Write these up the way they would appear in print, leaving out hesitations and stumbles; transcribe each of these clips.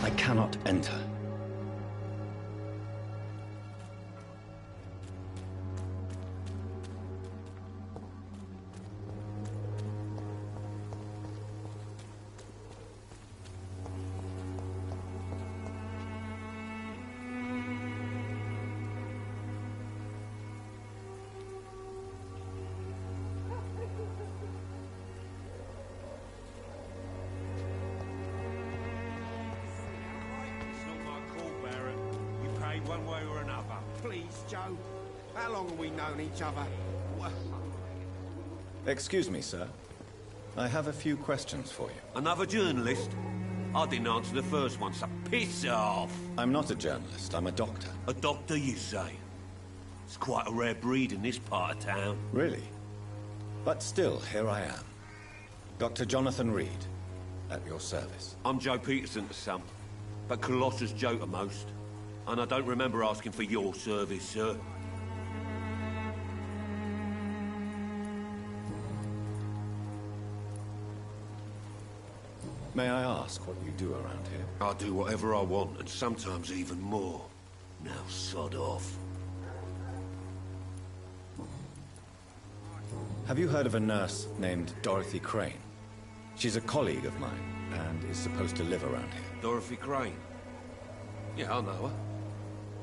I cannot enter. One way or another. Please, Joe. How long have we known each other? Excuse me, sir. I have a few questions for you. Another journalist? I didn't answer the first one, so piss off! I'm not a journalist, I'm a doctor. A doctor, you say? It's quite a rare breed in this part of town. Really? But still, here I am. Dr. Jonathan Reed, at your service. I'm Joe Peterson to some, but Colossus Joe to most. And I don't remember asking for your service, sir. May I ask what you do around here? I do whatever I want, and sometimes even more. Now sod off. Have you heard of a nurse named Dorothy Crane? She's a colleague of mine, and is supposed to live around here. Dorothy Crane? Yeah, I know her.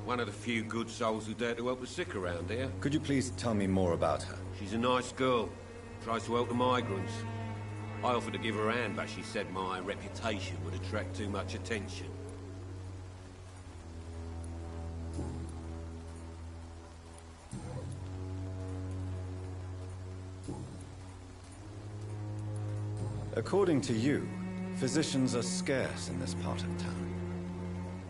One of the few good souls who dare to help the sick around here. Could you please tell me more about her? She's a nice girl. Tries to help the migrants. I offered to give her a hand, but she said my reputation would attract too much attention. According to you, physicians are scarce in this part of town.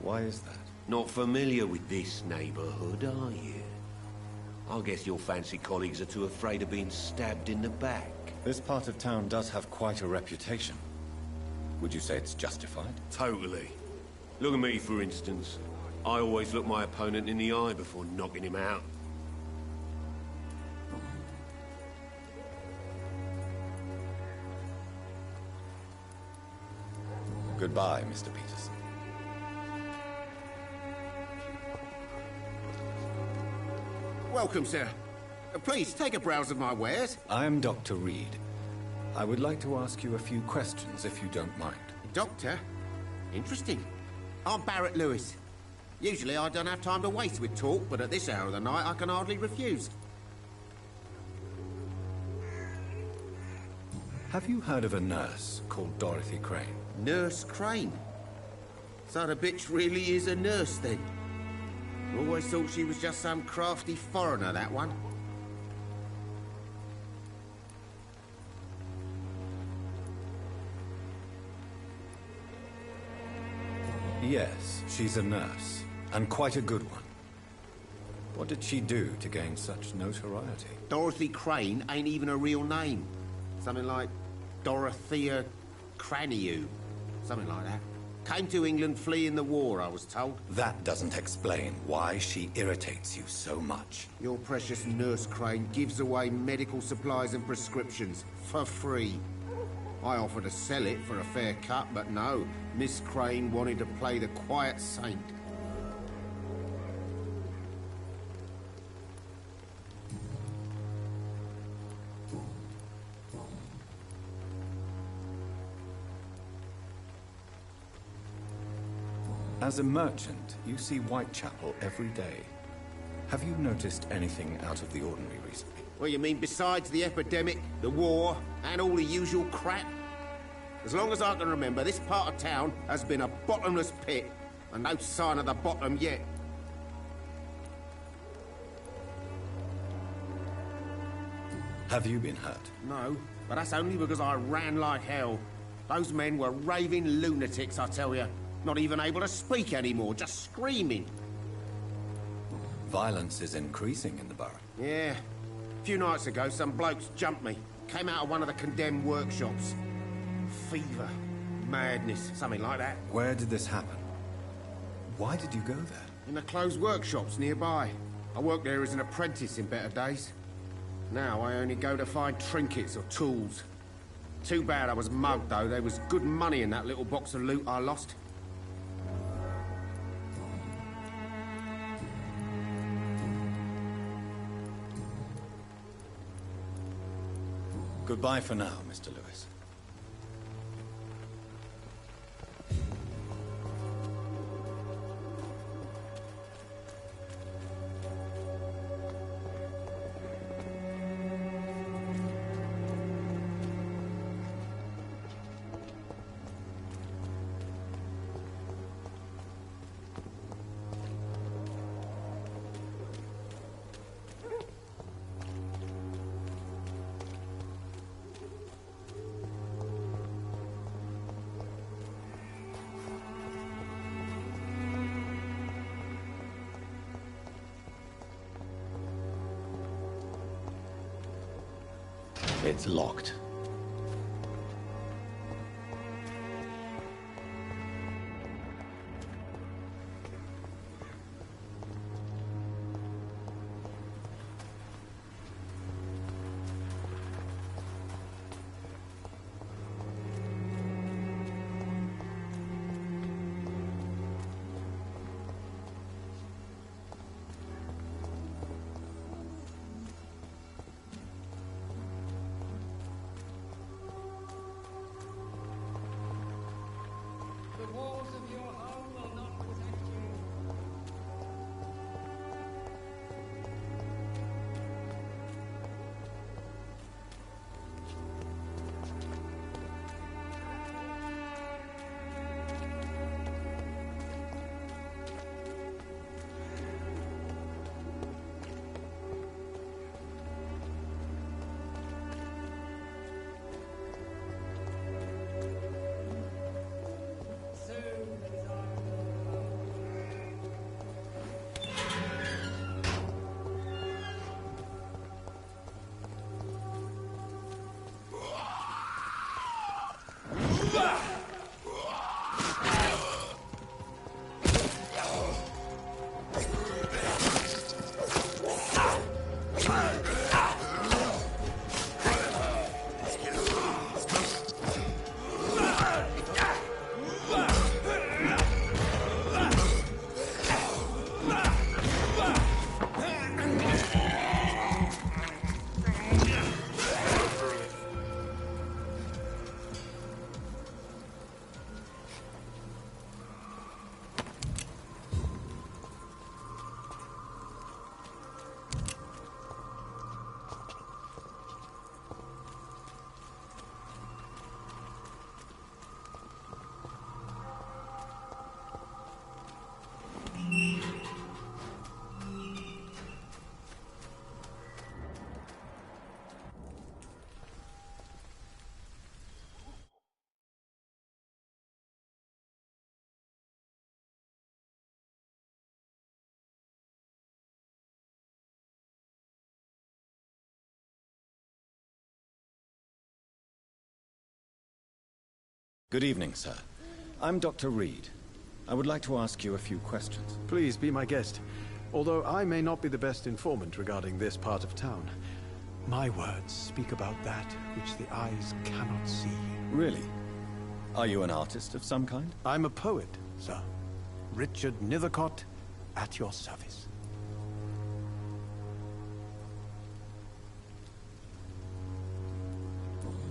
Why is that? Not familiar with this neighborhood, are you? I guess your fancy colleagues are too afraid of being stabbed in the back. This part of town does have quite a reputation. Would you say it's justified? Totally. Look at me, for instance. I always look my opponent in the eye before knocking him out. Goodbye, Mr. Peterson. Welcome, sir. Please, take a browse of my wares. I'm Dr. Reed. I would like to ask you a few questions, if you don't mind. Doctor? Interesting. I'm Barrett Lewis. Usually I don't have time to waste with talk, but at this hour of the night I can hardly refuse. Have you heard of a nurse called Dorothy Crane? Nurse Crane? So the bitch really is a nurse, then? Always thought she was just some crafty foreigner, that one. Yes, she's a nurse, and quite a good one. What did she do to gain such notoriety? Dorothy Crane ain't even a real name. Something like Dorothea Craniu. Something like that. Came to England fleeing the war, I was told. That doesn't explain why she irritates you so much. Your precious Nurse Crane gives away medical supplies and prescriptions for free. I offered to sell it for a fair cut, but no. Miss Crane wanted to play the quiet saint. As a merchant, you see Whitechapel every day. Have you noticed anything out of the ordinary recently? Well, you mean besides the epidemic, the war, and all the usual crap? As long as I can remember, this part of town has been a bottomless pit, and no sign of the bottom yet. Have you been hurt? No, but that's only because I ran like hell. Those men were raving lunatics, I tell you. Not even able to speak anymore, just screaming. Violence is increasing in the borough. Yeah. A few nights ago, some blokes jumped me. Came out of one of the condemned workshops. Fever, madness, something like that. Where did this happen? Why did you go there? In the closed workshops nearby. I worked there as an apprentice in better days. Now I only go to find trinkets or tools. Too bad I was mugged, though. There was good money in that little box of loot I lost. Goodbye for now, Mr. Lewis. It's locked. Good evening, sir. I'm Dr. Reed. I would like to ask you a few questions. Please be my guest. Although I may not be the best informant regarding this part of town, my words speak about that which the eyes cannot see. Really? Are you an artist of some kind? I'm a poet, sir. Richard Nethercott, at your service.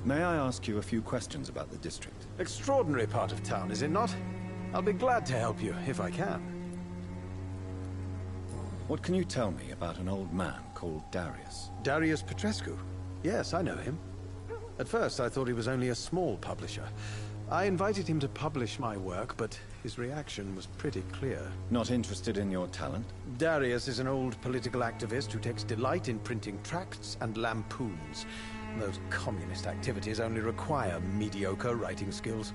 May I ask you a few questions about the district? Extraordinary part of town, is it not? I'll be glad to help you, if I can. What can you tell me about an old man called Darius? Darius Petrescu? Yes, I know him. At first, I thought he was only a small publisher. I invited him to publish my work, but his reaction was pretty clear. Not interested in your talent? Darius is an old political activist who takes delight in printing tracts and lampoons. Those communist activities only require mediocre writing skills.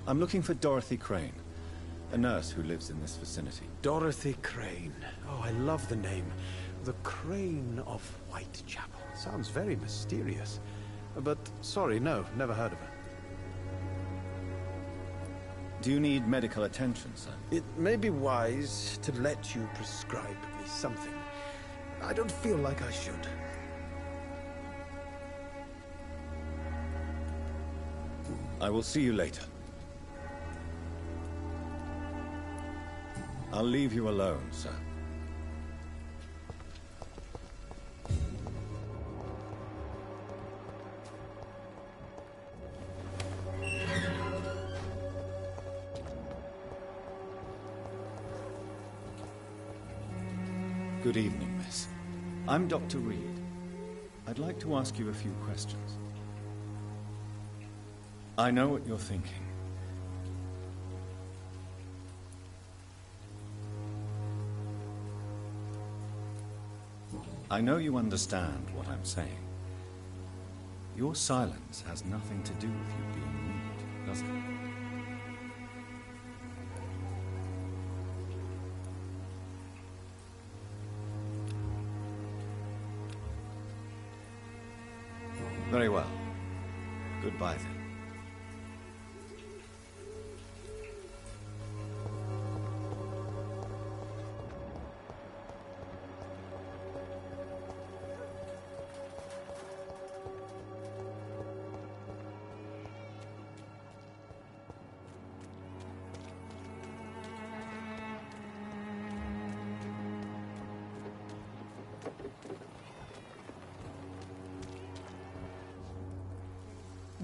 I'm looking for Dorothy Crane, a nurse who lives in this vicinity. Dorothy Crane. Oh, I love the name. The Crane of Whitechapel. Sounds very mysterious. But, sorry, no, never heard of her. Do you need medical attention, sir? It may be wise to let you prescribe me something. I don't feel like I should. I will see you later. I'll leave you alone, sir. Good evening, miss. I'm Dr. Reed. I'd like to ask you a few questions. I know what you're thinking. I know you understand what I'm saying. Your silence has nothing to do with you being rude, does it? Very well. Goodbye then.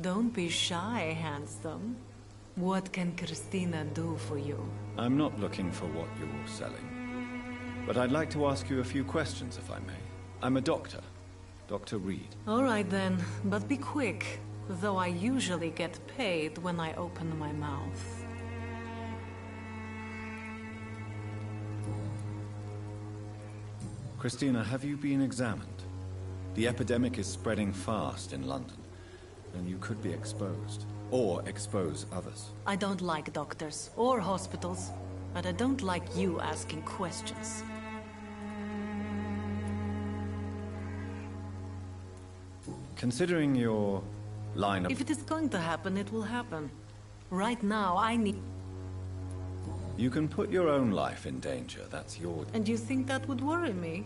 Don't be shy, handsome. What can Christina do for you? I'm not looking for what you're selling. But I'd like to ask you a few questions, if I may. I'm a doctor. Dr. Reed. All right then, but be quick. Though I usually get paid when I open my mouth. Christina, have you been examined? The epidemic is spreading fast in London, and you could be exposed, or expose others. I don't like doctors or hospitals, but I don't like you asking questions. Considering your line of... If it is going to happen, it will happen. Right now, I need... You can put your own life in danger, that's your... And you think that would worry me?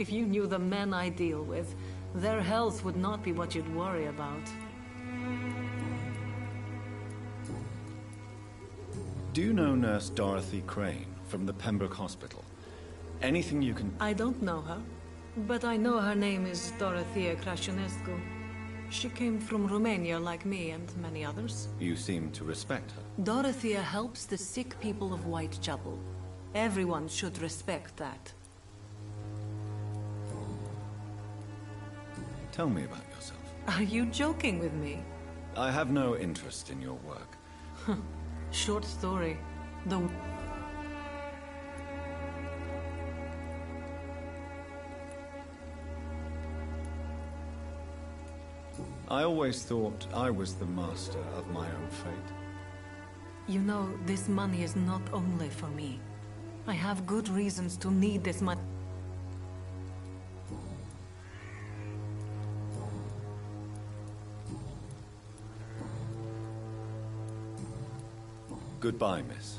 If you knew the men I deal with, their health would not be what you'd worry about. Do you know Nurse Dorothy Crane from the Pembroke Hospital? Anything you can... I don't know her, but I know her name is Dorothea Crasionescu. She came from Romania like me and many others. You seem to respect her. Dorothea helps the sick people of Whitechapel. Everyone should respect that. Tell me about yourself. Are you joking with me? I have no interest in your work. Short story. I always thought I was the master of my own fate. You know, this money is not only for me. I have good reasons to need this money. Goodbye, miss.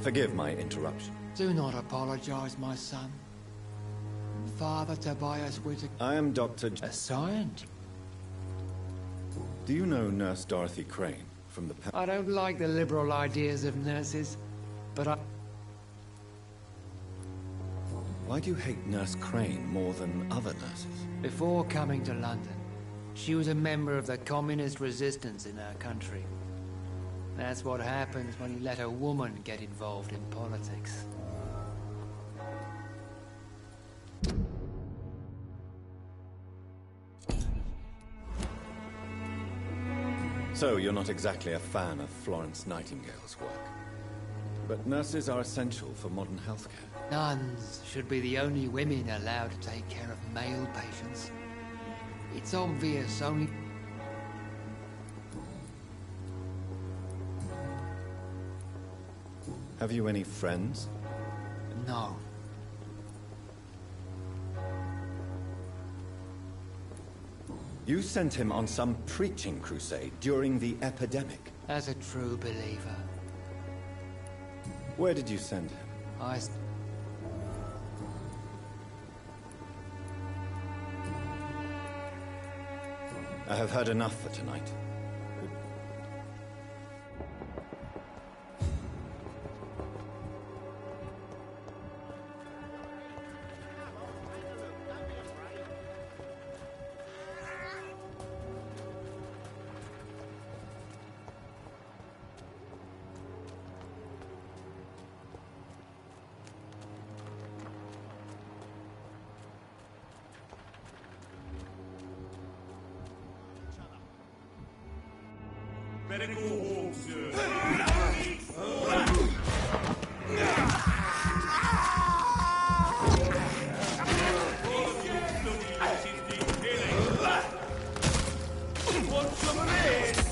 Forgive my interruption. Do not apologize, my son. Father Tobias Whittaker... I am Dr. Assigned? Do you know Nurse Dorothy Crane from the... I don't like the liberal ideas of nurses, but I... Why do you hate Nurse Crane more than other nurses? Before coming to London, she was a member of the communist resistance in our country. That's what happens when you let a woman get involved in politics. So, you're not exactly a fan of Florence Nightingale's work. But nurses are essential for modern healthcare. Nuns should be the only women allowed to take care of male patients. It's obvious only... Have you any friends? No. You sent him on some preaching crusade during the epidemic. As a true believer. Where did you send him? I have heard enough for tonight. Better go home, sir. Want some of this?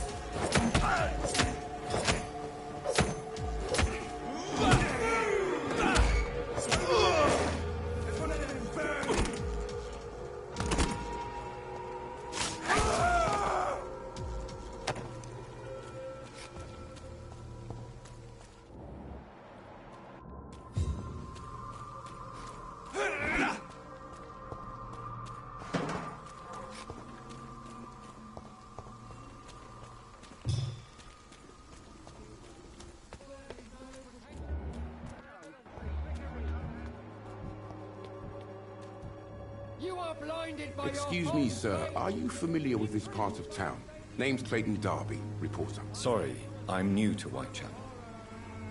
You are blinded by Excuse me, sir. Are you familiar with this part of town? Name's Clayton Darby, reporter. Sorry, I'm new to Whitechapel.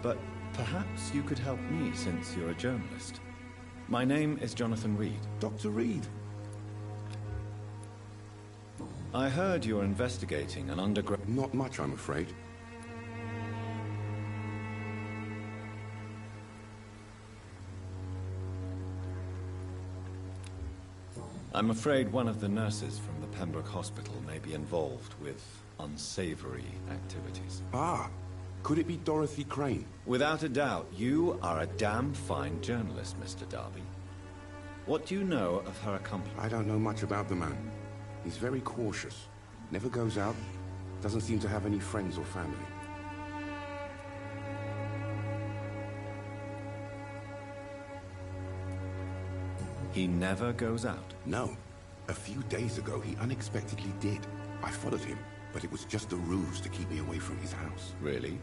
But perhaps you could help me since you're a journalist. My name is Jonathan Reed. Dr. Reed. I heard you're investigating an underground... Not much, I'm afraid. I'm afraid one of the nurses from the Pembroke Hospital may be involved with unsavory activities. Ah, could it be Dorothy Crane? Without a doubt, you are a damn fine journalist, Mr. Darby. What do you know of her accomplice? I don't know much about the man. He's very cautious. Never goes out. Doesn't seem to have any friends or family. He never goes out. No. A few days ago, he unexpectedly did. I followed him, but it was just a ruse to keep me away from his house. Really?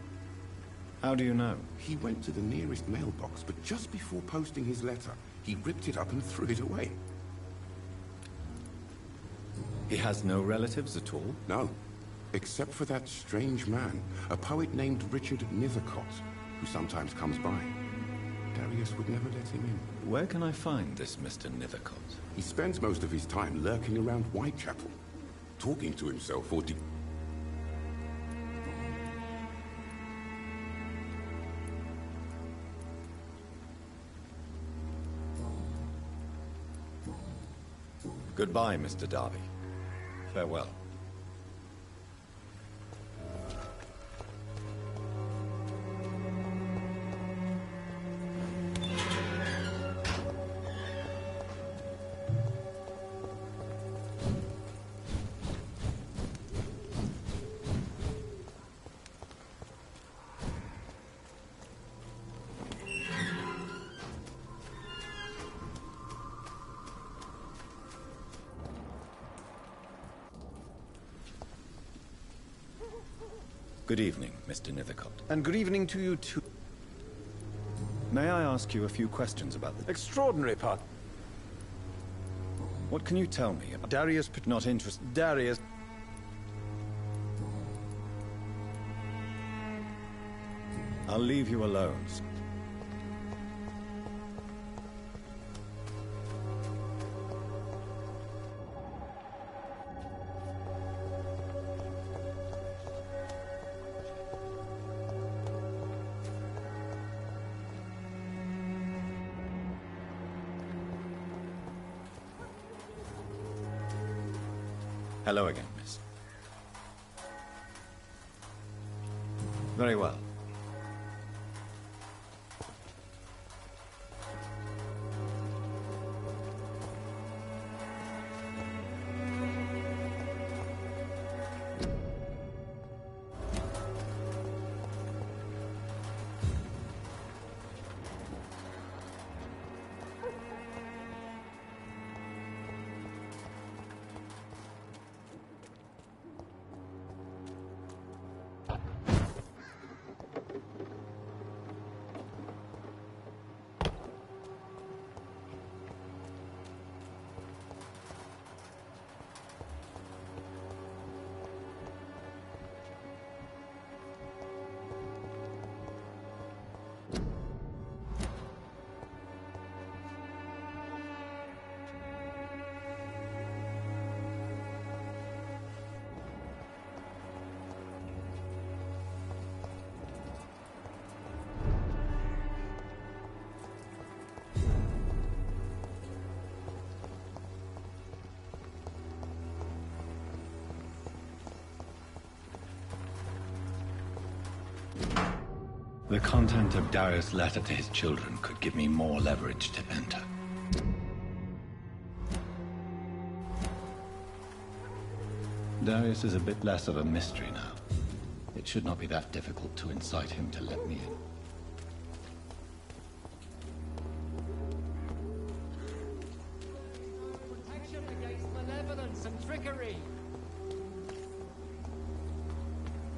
How do you know? He went to the nearest mailbox, but just before posting his letter, he ripped it up and threw it away. He has no relatives at all? No. Except for that strange man, a poet named Richard Nethercott, who sometimes comes by. Darius would never let him in. Where can I find this Mr. Nethercott? He spends most of his time lurking around Whitechapel, talking to himself or... Goodbye, Mr. Darby. Farewell. Good evening, Mr. Nethercott. And good evening to you too. May I ask you a few questions about the... Extraordinary part. What can you tell me about... Darius... Not interested... Darius... I'll leave you alone. Hello again, miss. Very well. The content of Darius' letter to his children could give me more leverage to enter. Darius is a bit less of a mystery now. It should not be that difficult to incite him to let me in. Protection against malevolence and trickery.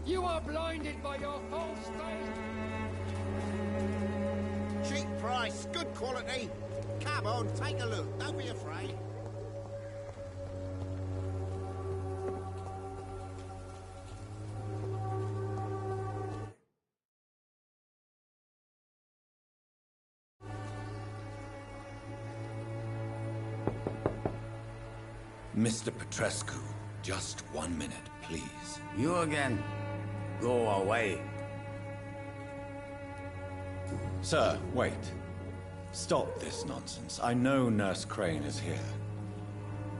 You are blinded by your false faith. Cheap price, good quality. Come on, take a look. Don't be afraid. Mr. Petrescu, just 1 minute, please. You again? Go away. Sir, wait. Stop this nonsense. I know Nurse Crane is here.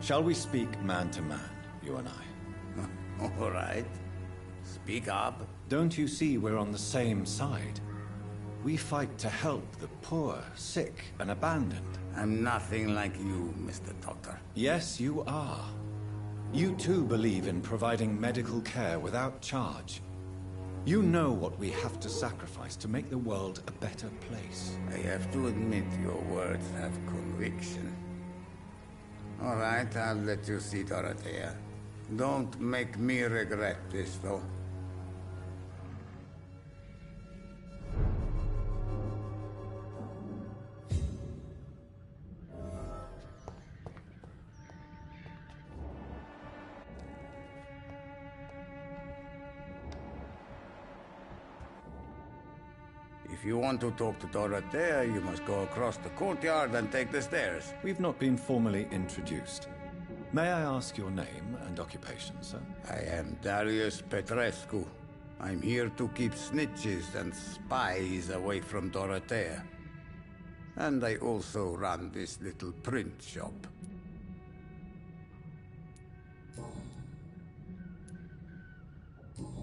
Shall we speak man to man, you and I? All right. Speak up. Don't you see we're on the same side? We fight to help the poor, sick, and abandoned. I'm nothing like you, Mr. Doctor. Yes, you are. You too believe in providing medical care without charge. You know what we have to sacrifice to make the world a better place. I have to admit your words have conviction. All right, I'll let you see Dorothea. Don't make me regret this, though. If you want to talk to Dorothea, you must go across the courtyard and take the stairs. We've not been formally introduced. May I ask your name and occupation, sir? I am Darius Petrescu. I'm here to keep snitches and spies away from Dorothea. And I also run this little print shop.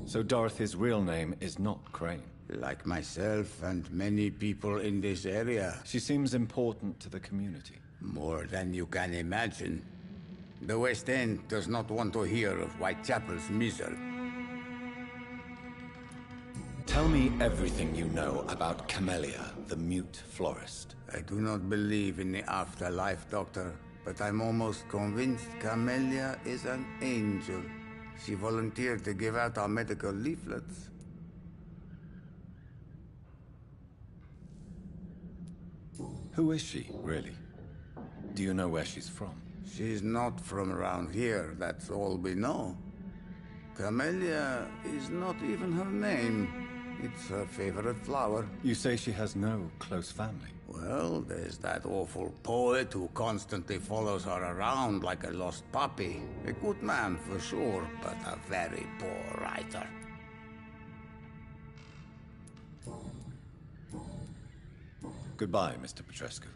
So Dorothy's real name is not Crane? Like myself and many people in this area. She seems important to the community. More than you can imagine. The West End does not want to hear of Whitechapel's misery. Tell me everything you know about Camellia, the mute florist. I do not believe in the afterlife, Doctor, but I'm almost convinced Camellia is an angel. She volunteered to give out our medical leaflets. Who is she, really? Do you know where she's from? She's not from around here, that's all we know. Camellia is not even her name. It's her favorite flower. You say she has no close family? Well, there's that awful poet who constantly follows her around like a lost puppy. A good man for sure, but a very poor writer. Goodbye, Mr. Petrescu.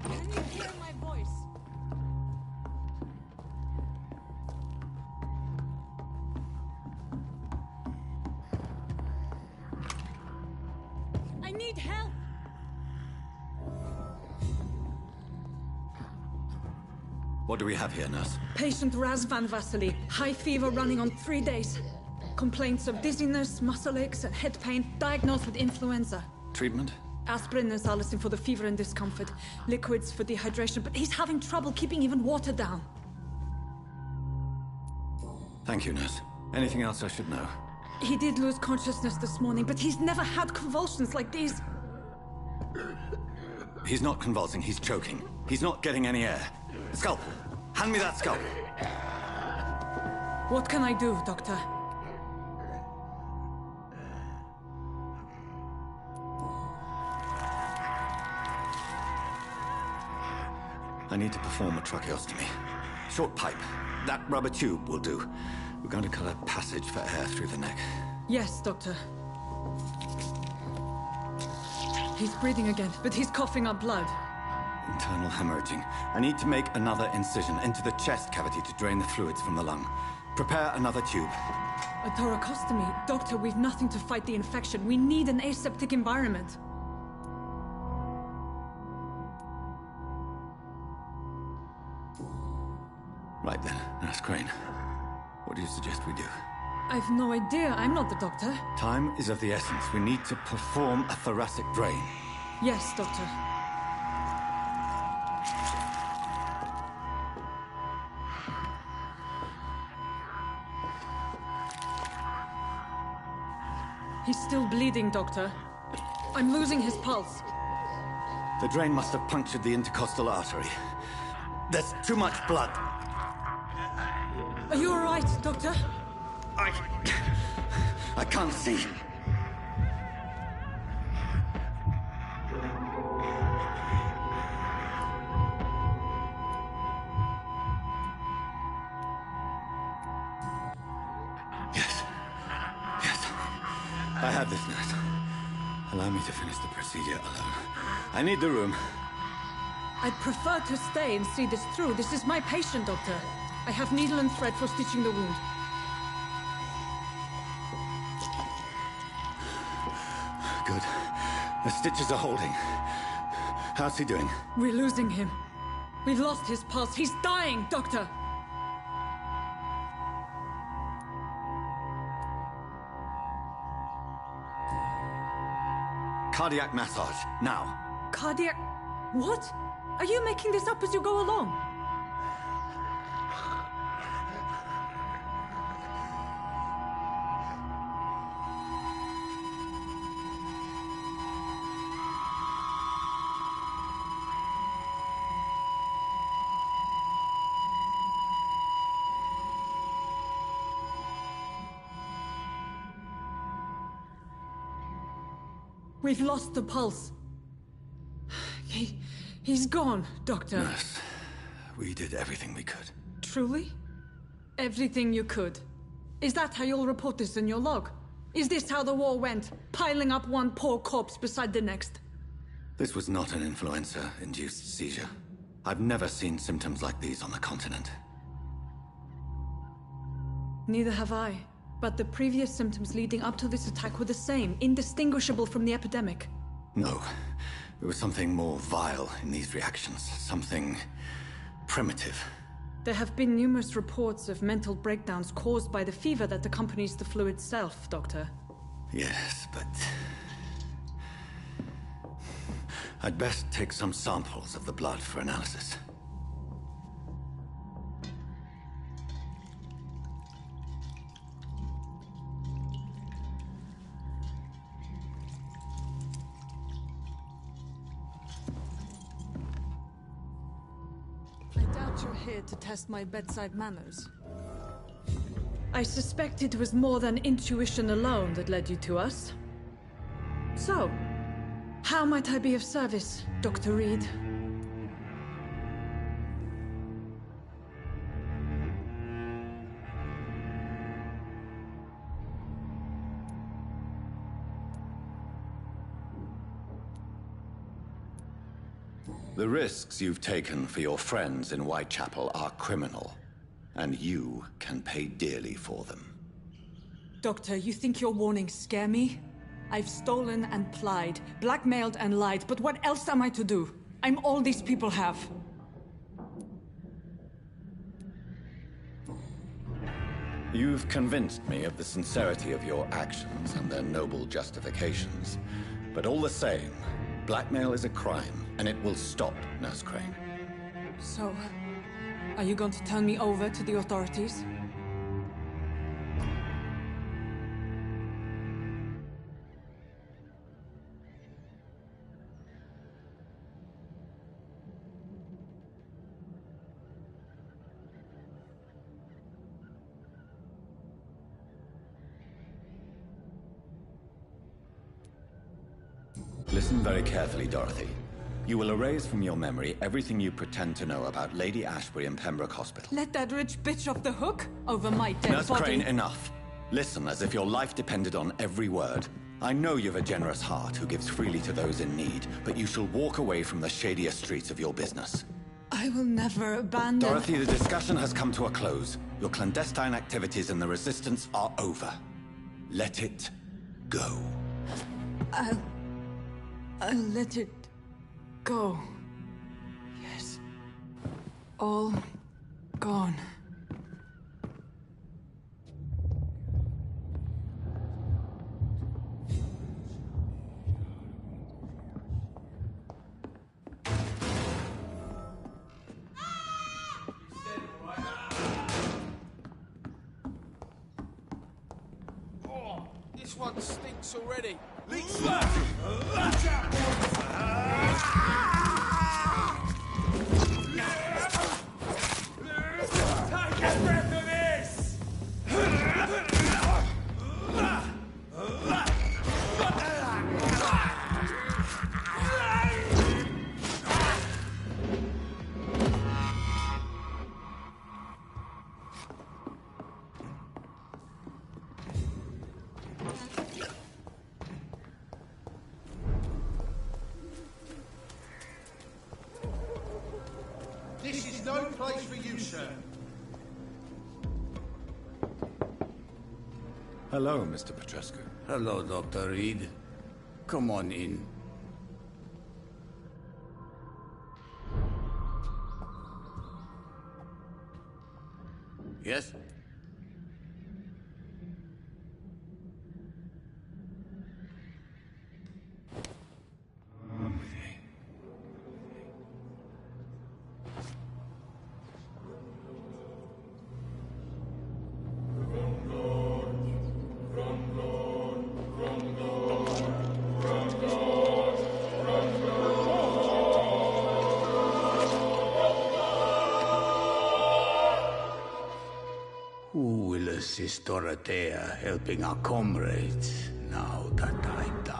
Can you hear my voice? I need help! What do we have here, nurse? Patient Razvan Vasily. High fever running on 3 days. Complaints of dizziness, muscle aches, and head pain. Diagnosed with influenza. Treatment? Aspirin and salicin for the fever and discomfort. Liquids for dehydration, but he's having trouble keeping even water down. Thank you, nurse. Anything else I should know? He did lose consciousness this morning, but he's never had convulsions like these. He's not convulsing, he's choking. He's not getting any air. Scalpel! Hand me that scalpel! What can I do, Doctor? I need to perform a tracheostomy. Short pipe. That rubber tube will do. We're going to cut a passage for air through the neck. Yes, Doctor. He's breathing again, but he's coughing up blood. Internal hemorrhaging. I need to make another incision into the chest cavity to drain the fluids from the lung. Prepare another tube. A thoracostomy? Doctor, we've nothing to fight the infection. We need an aseptic environment. Right then, Nurse Crane. What do you suggest we do? I've no idea. I'm not the doctor. Time is of the essence. We need to perform a thoracic drain. Yes, Doctor. He's still bleeding, Doctor. I'm losing his pulse. The drain must have punctured the intercostal artery. There's too much blood. Are you all right, Doctor? I can't see. Yes. Yes. I have this, nurse. Allow me to finish the procedure alone. I need the room. I'd prefer to stay and see this through. This is my patient, Doctor. I have needle and thread for stitching the wound. Good. The stitches are holding. How's he doing? We're losing him. We've lost his pulse. He's dying, Doctor! Cardiac massage, now. Cardiac... What? Are you making this up as you go along? We've lost the pulse. He's gone, Doctor. Nurse, we did everything we could. Truly? Everything you could? Is that how you'll report this in your log? Is this how the war went? Piling up one poor corpse beside the next? This was not an influenza-induced seizure. I've never seen symptoms like these on the continent. Neither have I. But the previous symptoms leading up to this attack were the same, indistinguishable from the epidemic. No. There was something more vile in these reactions. Something primitive. There have been numerous reports of mental breakdowns caused by the fever that accompanies the flu itself, Doctor. Yes, but... I'd best take some samples of the blood for analysis. You're here to test my bedside manners. I suspect it was more than intuition alone that led you to us. So, how might I be of service, Dr. Reed? The risks you've taken for your friends in Whitechapel are criminal, and you can pay dearly for them. Doctor, you think your warnings scare me? I've stolen and plied, blackmailed and lied, but what else am I to do? I'm all these people have. You've convinced me of the sincerity of your actions and their noble justifications. But all the same, blackmail is a crime. And it will stop, Nurse Crane. So, are you going to turn me over to the authorities? Listen very carefully, Dorothy. You will erase from your memory everything you pretend to know about Lady Ashbury and Pembroke Hospital. Let that rich bitch off the hook over my dead Nurse body. Crane, enough. Listen as if your life depended on every word. I know you've a generous heart who gives freely to those in need, but you shall walk away from the shadier streets of your business. I will never abandon... Dorothy, the discussion has come to a close. Your clandestine activities in the Resistance are over. Let it go. I'll let it go. Yes. All gone. Oh, this one stinks already. Leech left! Watch out! Take a breath of this! This is no place for you, sir. Hello, Mr. Petrescu. Hello, Dr. Reed. Come on in. Yes? Who will assist Dorothea helping our comrades now that I die?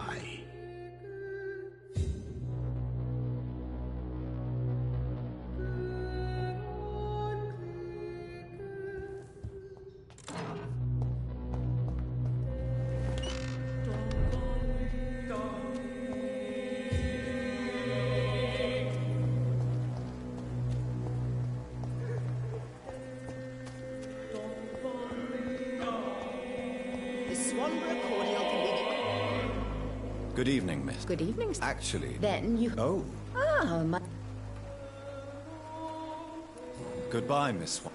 The Swanborough cordial can be... Good evening, miss. Good evening. Actually... Then you... Oh. Ah, my... Goodbye, Miss Swan.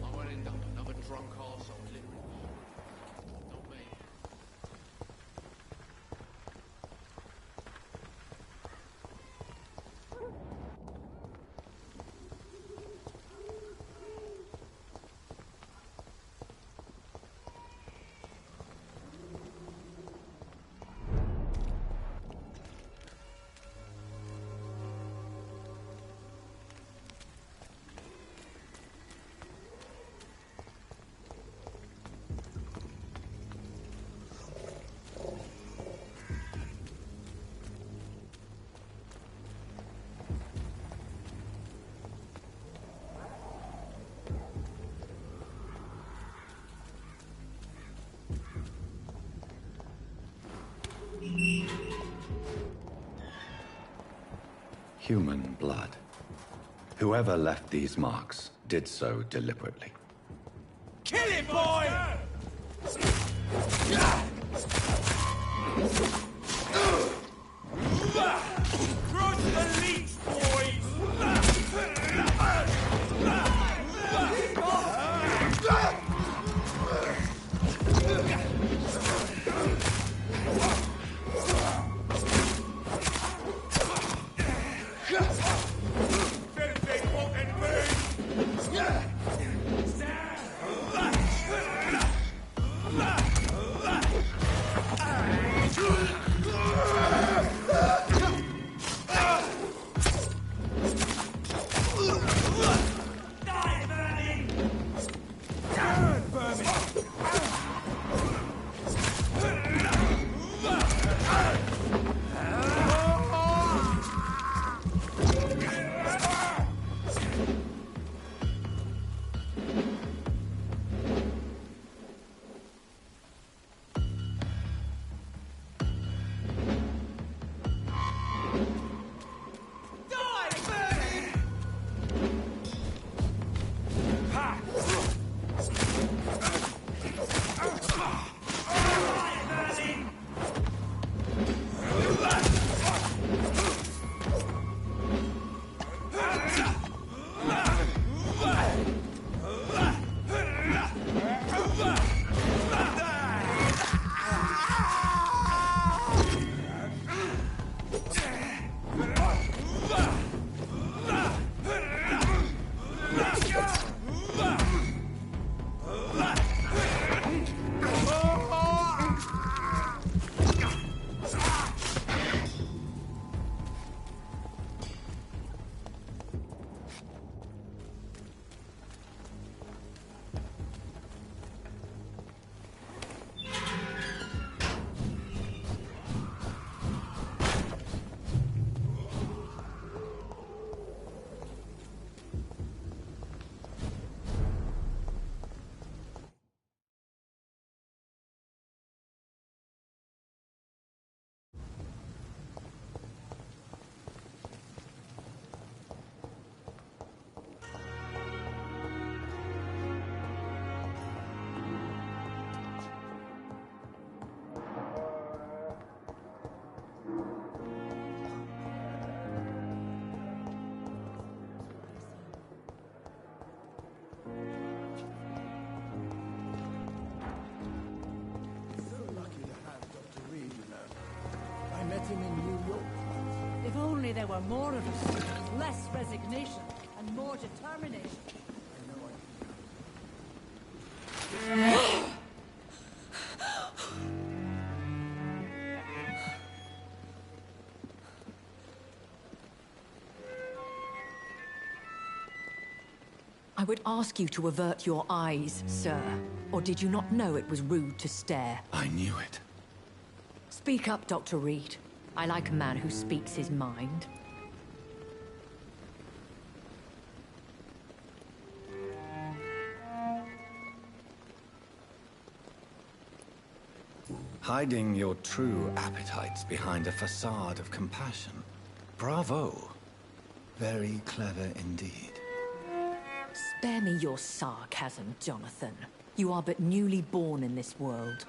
I won't end up another drunk arsehole, literally. Not me. Human blood. Whoever left these marks did so deliberately. Kill him, boy! Crush the leech, boys! If only there were more of us, less resignation and more determination. I would ask you to avert your eyes, sir. Or did you not know it was rude to stare? I knew it. Speak up, Dr. Reed. I like a man who speaks his mind. Hiding your true appetites behind a facade of compassion. Bravo. Very clever indeed. Spare me your sarcasm, Jonathan. You are but newly born in this world.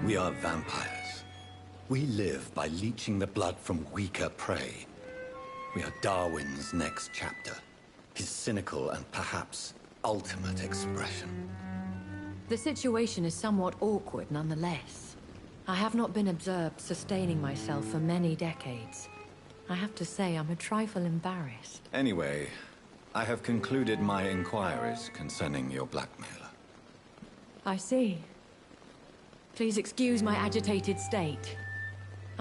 We are vampires. We live by leeching the blood from weaker prey. We are Darwin's next chapter. His cynical and perhaps ultimate expression. The situation is somewhat awkward nonetheless. I have not been observed sustaining myself for many decades. I have to say I'm a trifle embarrassed. Anyway, I have concluded my inquiries concerning your blackmailer. I see. Please excuse my agitated state.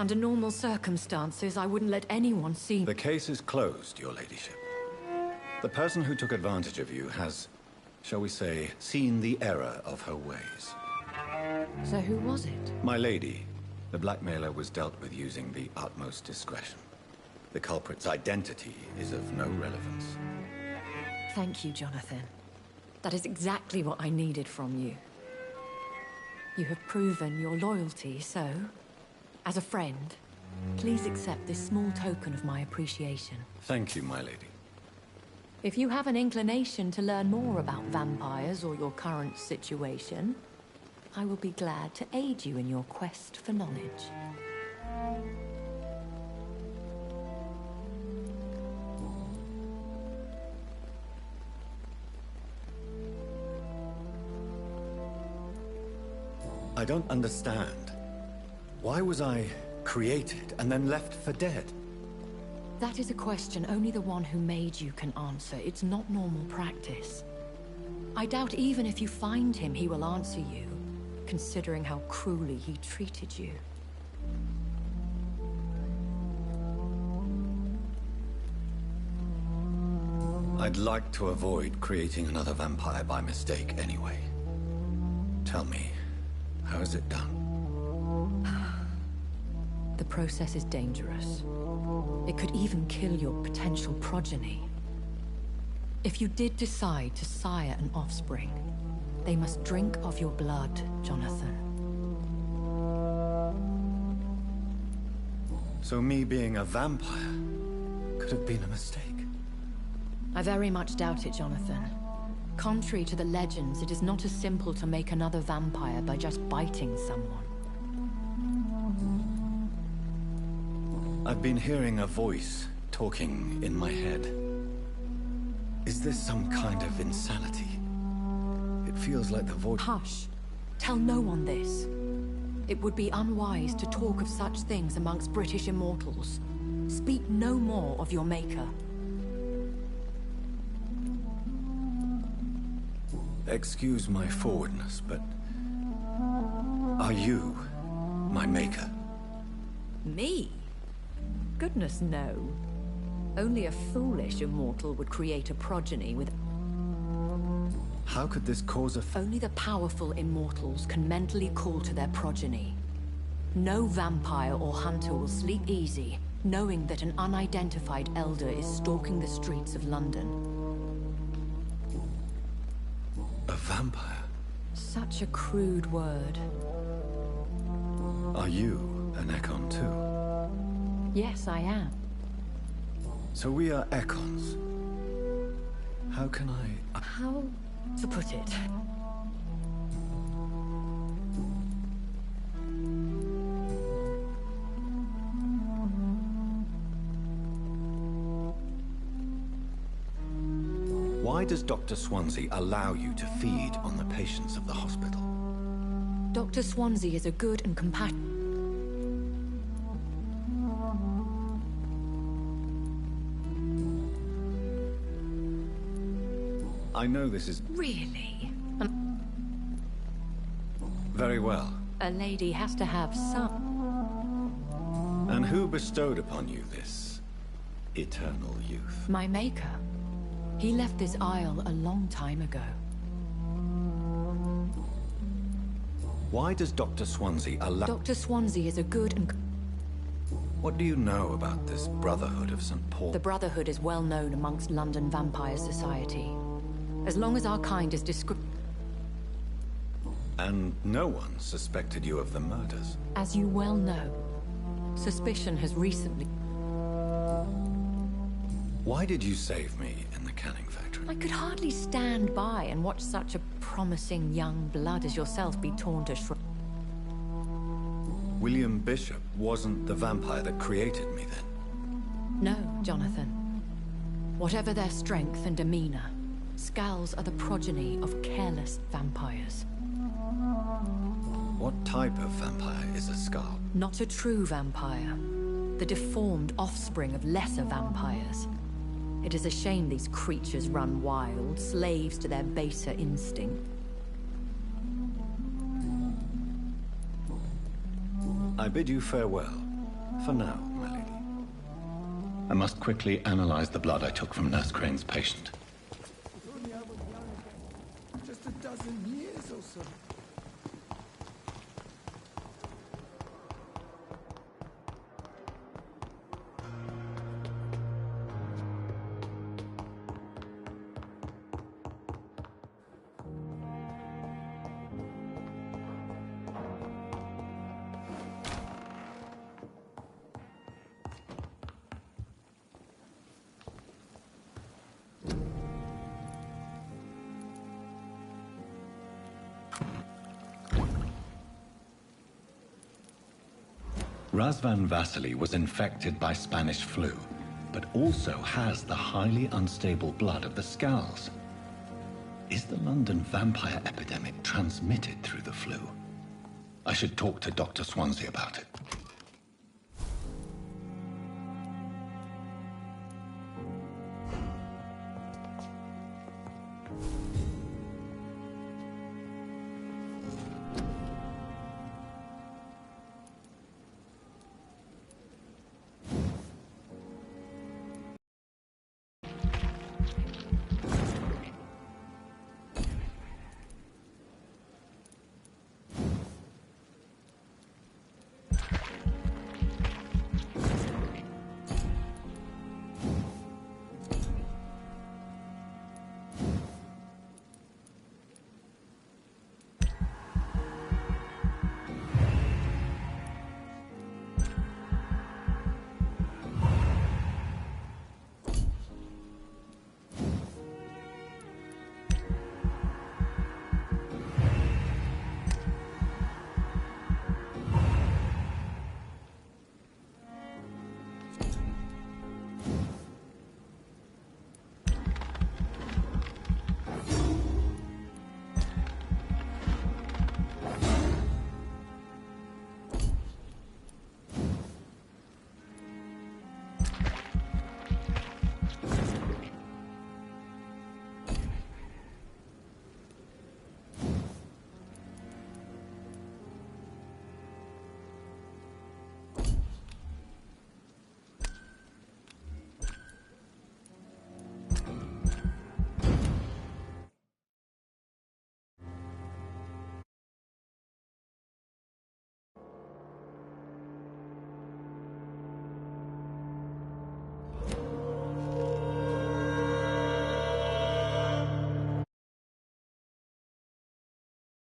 Under normal circumstances, I wouldn't let anyone see... The case is closed, your ladyship. The person who took advantage of you has, shall we say, seen the error of her ways. So who was it? My lady. The blackmailer was dealt with using the utmost discretion. The culprit's identity is of no relevance. Thank you, Jonathan. That is exactly what I needed from you. You have proven your loyalty, so... as a friend, please accept this small token of my appreciation. Thank you, my lady. If you have an inclination to learn more about vampires or your current situation, I will be glad to aid you in your quest for knowledge. I don't understand. Why was I created and then left for dead? That is a question only the one who made you can answer. It's not normal practice. I doubt even if you find him, he will answer you, considering how cruelly he treated you. I'd like to avoid creating another vampire by mistake anyway. Tell me, how is it done? The process is dangerous. It could even kill your potential progeny. If you did decide to sire an offspring, they must drink of your blood, Jonathan. So me being a vampire could have been a mistake. I very much doubt it, Jonathan. Contrary to the legends, it is not as simple to make another vampire by just biting someone. I've been hearing a voice talking in my head. Is this some kind of insanity? It feels like the voice... Hush. Tell no one this. It would be unwise to talk of such things amongst British immortals. Speak no more of your maker. Excuse my forwardness, but... are you my maker? Me? Goodness, no. Only a foolish immortal would create a progeny with... How could this cause a... Only the powerful immortals can mentally call to their progeny. No vampire or hunter will sleep easy, knowing that an unidentified elder is stalking the streets of London. A vampire? Such a crude word. Are you an Ekon too? Yes, I am. So we are Ekons. How can I... How to put it? Why does Dr. Swansea allow you to feed on the patients of the hospital? Dr. Swansea is a good and compassionate... I know this is... Really? Very well. A lady has to have some... And who bestowed upon you this eternal youth? My maker. He left this isle a long time ago. Why does Dr. Swansea allow... Dr. Swansea is a good and... What do you know about this Brotherhood of St. Paul? The Brotherhood is well known amongst London Vampire Society. As long as our kind is And no one suspected you of the murders? As you well know, suspicion has recently... Why did you save me in the canning factory? I could hardly stand by and watch such a promising young blood as yourself be torn to shreds. William Bishop wasn't the vampire that created me then? No, Jonathan. Whatever their strength and demeanor, Skulls are the progeny of careless vampires. What type of vampire is a Skull? Not a true vampire. The deformed offspring of lesser vampires. It is a shame these creatures run wild, slaves to their baser instinct. I bid you farewell. For now, my lady. I must quickly analyze the blood I took from Nurse Crane's patient. Just a dozen years or so. Razvan Vasily was infected by Spanish flu, but also has the highly unstable blood of the Skulls. Is the London vampire epidemic transmitted through the flu? I should talk to Dr. Swansea about it.